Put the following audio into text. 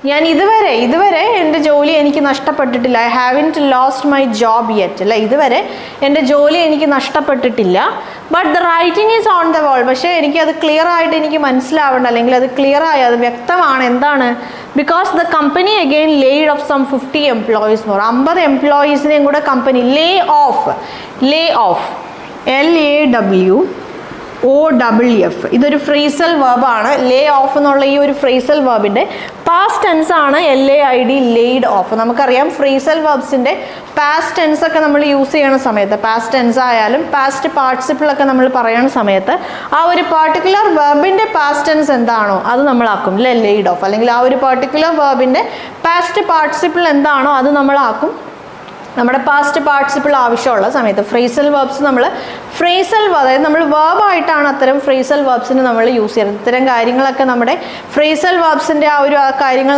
ഞാൻ ഇതുവരെ എൻ്റെ ജോലി എനിക്ക് നഷ്ടപ്പെട്ടിട്ടില്ല. I haven't lost my job yet. അല്ല, ഇതുവരെ എൻ്റെ ജോലി എനിക്ക് നഷ്ടപ്പെട്ടിട്ടില്ല. But the writing is on the wall. പക്ഷേ എനിക്കത് ക്ലിയർ ആയിട്ട് എനിക്ക് മനസ്സിലാവണം, അല്ലെങ്കിൽ അത് ക്ലിയർ ആയി അത് വ്യക്തമാണ്. എന്താണ്? Because the company again laid off some 50 employees more. 50 എംപ്ലോയീസിനെയും കൂടെ കമ്പനി ലേ ഓഫ് LAWOWF. ഇതൊരു ഫ്രേസൽ വെർബാണ്. ലേ ഓഫ് എന്നുള്ള ഈ ഒരു ഫ്രേസൽ വെർബിൻ്റെ പാസ്റ്റ് ടെൻസ് ആണ് LAID, ലേഡ് ഓഫ്. നമുക്കറിയാം ഫ്രേസൽ വെർബ്സിൻ്റെ പാസ്റ്റ് ടെൻസ് ഒക്കെ നമ്മൾ യൂസ് ചെയ്യണ സമയത്ത്, പാസ്റ്റ് ടെൻസ് ആയാലും പാസ്റ്റ് പാർട്ടിസിപ്പിളൊക്കെ നമ്മൾ പറയുന്ന സമയത്ത് ആ ഒരു പർട്ടിക്കുലർ വെർബിൻ്റെ പാസ്റ്റ് ടെൻസ് എന്താണോ അത് നമ്മളാക്കും ലേഡ് ഓഫ്. അല്ലെങ്കിൽ ആ ഒരു പർട്ടിക്കുലർ വെർബിൻ്റെ പാസ്റ്റ് പാർട്ടിസിപ്പിൾ എന്താണോ അത് നമ്മളാക്കും നമ്മുടെ പാസ്റ്റ് പാർട്ടിസിപ്പിൾ ആവശ്യമുള്ള സമയത്ത്. ഫ്രേസൽ വെർബ്സ് അതായത് നമ്മൾ വെർബായിട്ടാണ് അത്തരം ഫ്രേസൽ വെർബ്സിന് നമ്മൾ യൂസ് ചെയ്യുന്നത്. ഇത്തരം കാര്യങ്ങളൊക്കെ നമ്മുടെ ഫ്രേസൽ വെർബ്സിൻ്റെ ആ ഒരു കാര്യങ്ങൾ